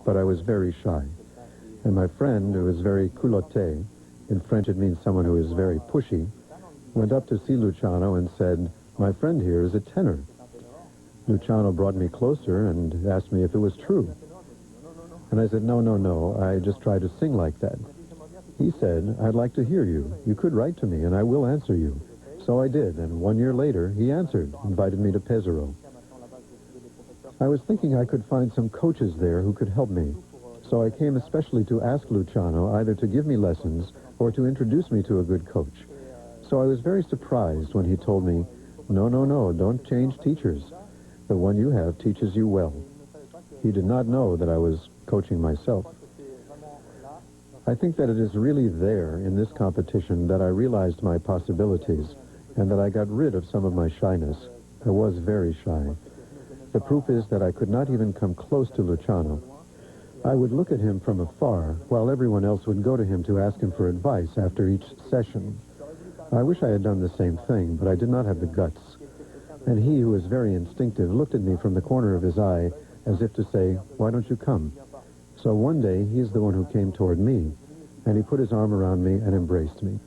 but I was very shy. And my friend, who is very culotté, in French it means someone who is very pushy, went up to see Luciano and said, "My friend here is a tenor." Luciano brought me closer and asked me if it was true. And I said, no, I just try to sing like that. He said, "I'd like to hear you. You could write to me, and I will answer you." So I did, and 1 year later, he answered, invited me to Pesaro. I was thinking I could find some coaches there who could help me. So I came especially to ask Luciano either to give me lessons or to introduce me to a good coach. So I was very surprised when he told me, no, don't change teachers. The one you have teaches you well." He did not know that I was coaching myself. I think that it is really there in this competition that I realized my possibilities and that I got rid of some of my shyness. I was very shy. The proof is that I could not even come close to Luciano. I would look at him from afar while everyone else would go to him to ask him for advice after each session. I wish I had done the same thing, but I did not have the guts. And he, who is very instinctive, looked at me from the corner of his eye as if to say, "Why don't you come?" So one day, he is the one who came toward me, and he put his arm around me and embraced me.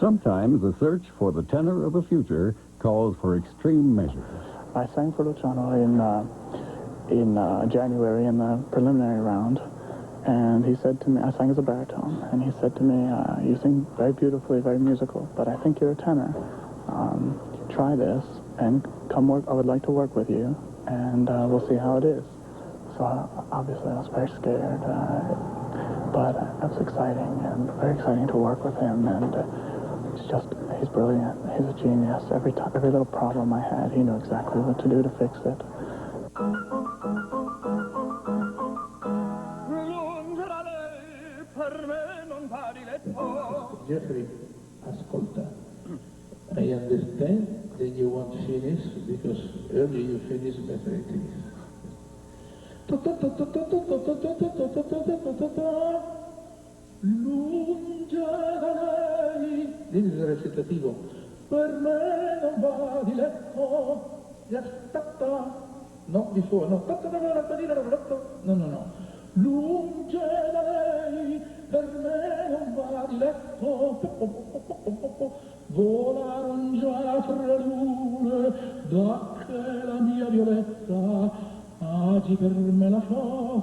Sometimes the search for the tenor of the future calls for extreme measures. I sang for Luciano in January in the preliminary round, and he said to me, I sang as a baritone, and he said to me, "You sing very beautifully, very musical, but I think you're a tenor. Try this and come work. I would like to work with you, and we'll see how it is." So obviously I was very scared, but it was exciting, and very exciting to work with him, and he's brilliant. He's a genius. Every little problem I had, he knew exactly what to do to fix it. Jeffrey, ascolta. I understand that you want to finish because earlier you finished better it is. Lunge da lei. This is a recitativo. Per me non va di letto. No, before, no. No. Lunge da lei, per me non va di letto. Volaron già tre lune, da che la mia violetta agi per me la fa.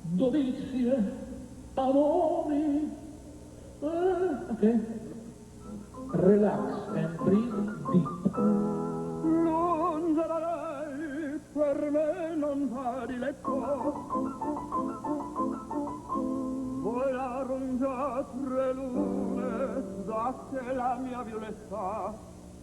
Dodizie, amori. Okay. Relax and breathe deep. Lunge da lei, per me non va di letto. Volaron già tre lune, da che la mia violetta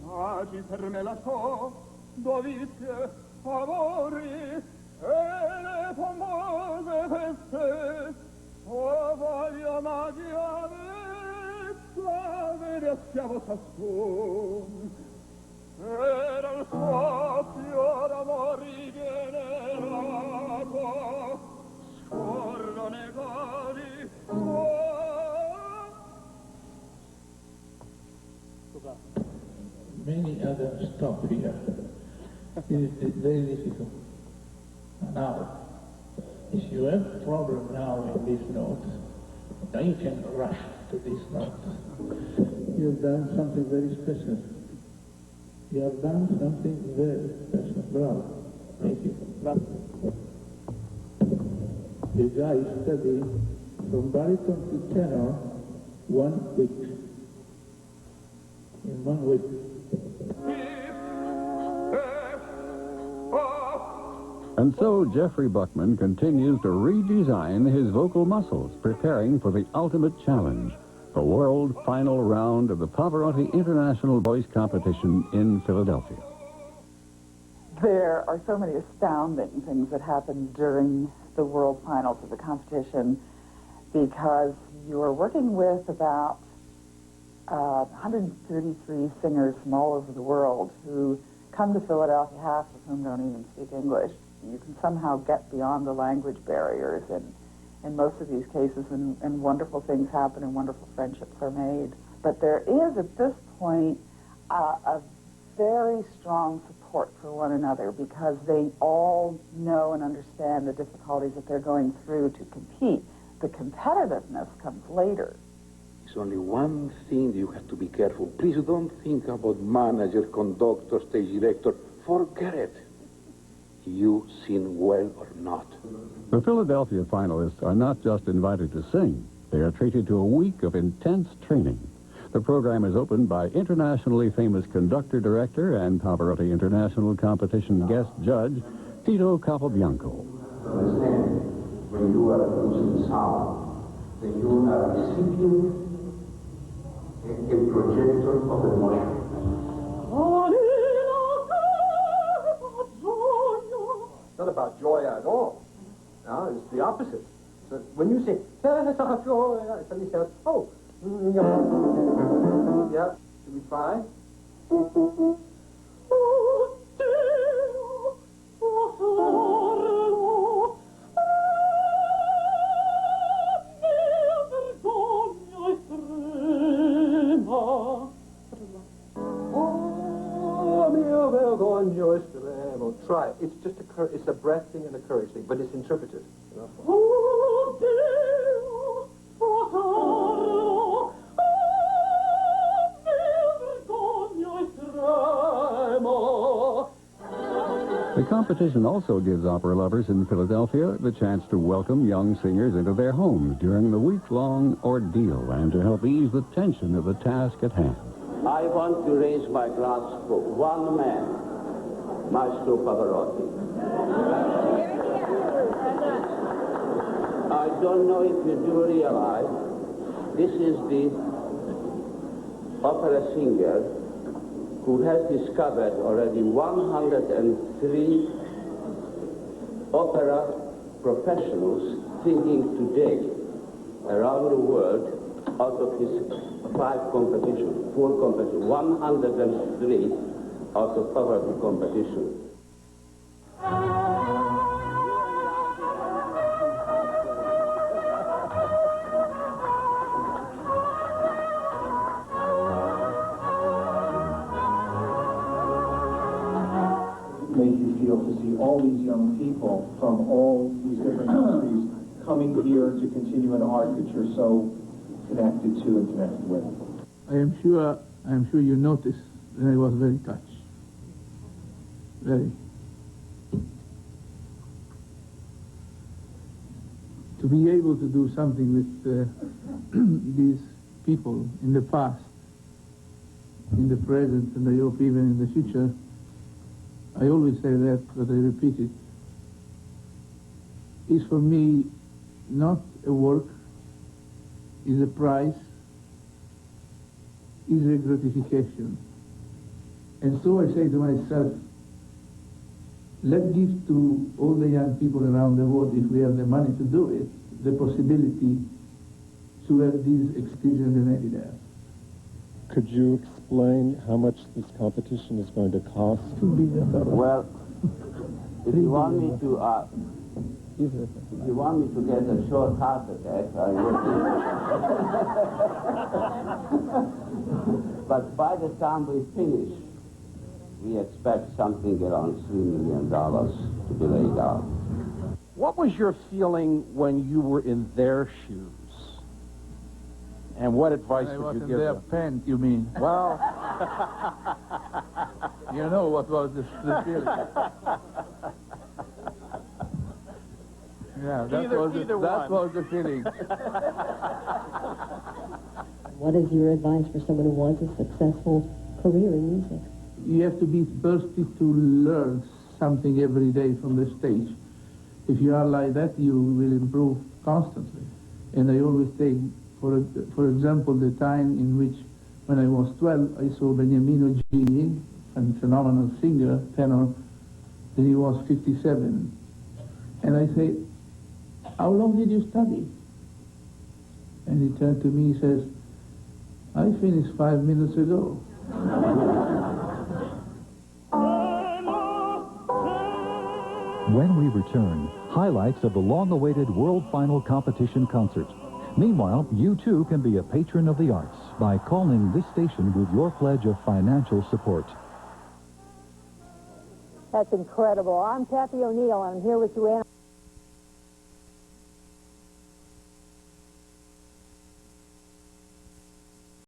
agi per me la so. Dovizie, amori, e le famose feste. Oh, voglio magia vezza, vede siamo ciascun. Era il soffio d'amori generato, scorro nei cori. Many others stop here. It is very difficult. Now, if you have problem now in this note, now you can rush to this note. You have done something very special. You have done something very special. Bravo. Thank you. The guy studied from baritone to tenor 1 week. In 1 week. And so Jeffrey Buckman continues to redesign his vocal muscles, preparing for the ultimate challenge, the world final round of the Pavarotti International Voice Competition in Philadelphia. There are so many astounding things that happen during the world finals of the competition because you are working with about 133 singers from all over the world who come to Philadelphia, half of whom don't even speak English. You can somehow get beyond the language barriers in most of these cases, and wonderful things happen and wonderful friendships are made. But there is, at this point, a very strong support for one another because they all know and understand the difficulties that they're going through to compete. The competitiveness comes later. There's only one thing you have to be careful. Please don't think about manager, conductor, stage director. Forget it. You sing well or not. The Philadelphia finalists are not just invited to sing. They are treated to a week of intense training. The program is opened by internationally famous conductor-director and Pavarotti International Competition guest judge, Tito Capobianco. Understand, when you are producing sound, then you are receiving a projector of emotion. It's not about joy at all. No, it's the opposite. So when you say, somebody says, oh, yeah, should we try? Try it. It's just it's a breath thing and a courage thing, but it's interpreted. You know? The competition also gives opera lovers in Philadelphia the chance to welcome young singers into their homes during the week-long ordeal and to help ease the tension of the task at hand. I want to raise my glass for one man, Maestro Pavarotti. I don't know if you do realize, this is the opera singer who has discovered already 103 opera professionals singing today around the world out of his 4 competitions, 103 out of Pavarotti competition. Make you feel to see all these young people from all these different countries coming here to continue an art that you're so connected to and connected with. I am sure you noticed that I was very touched. Very. To be able to do something with these people in the past, in the present, and I hope even in the future, I always say that, but I repeat it, is for me not a work, is a prize, is a gratification. And so I say to myself, let's give to all the young people around the world, if we have the money to do it, the possibility to have this experience in every day. Could you explain how much this competition is going to cost? $2 billion. Well, if you want me to, get a short heart attack, I will. But by the time we finish, we expect something around $3 million to be laid out. What was your feeling when you were in their shoes? And what advice would you give their them? pant, you mean? Well, You know what was the feeling. Yeah, that was the feeling. What is your advice for someone who wants a successful career in music? You have to be thirsty to learn something every day from the stage. If you are like that, you will improve constantly. And I always say, For example, the time in which, when I was 12, I saw Beniamino Gigli, a phenomenal singer, tenor, then he was 57. And I said, how long did you study? And he turned to me and says, I finished 5 minutes ago. When we return, highlights of the long-awaited World Final Competition concert. Meanwhile, you too can be a patron of the arts by calling this station with your pledge of financial support. That's incredible. I'm Kathy O'Neill. I'm here with Joanna.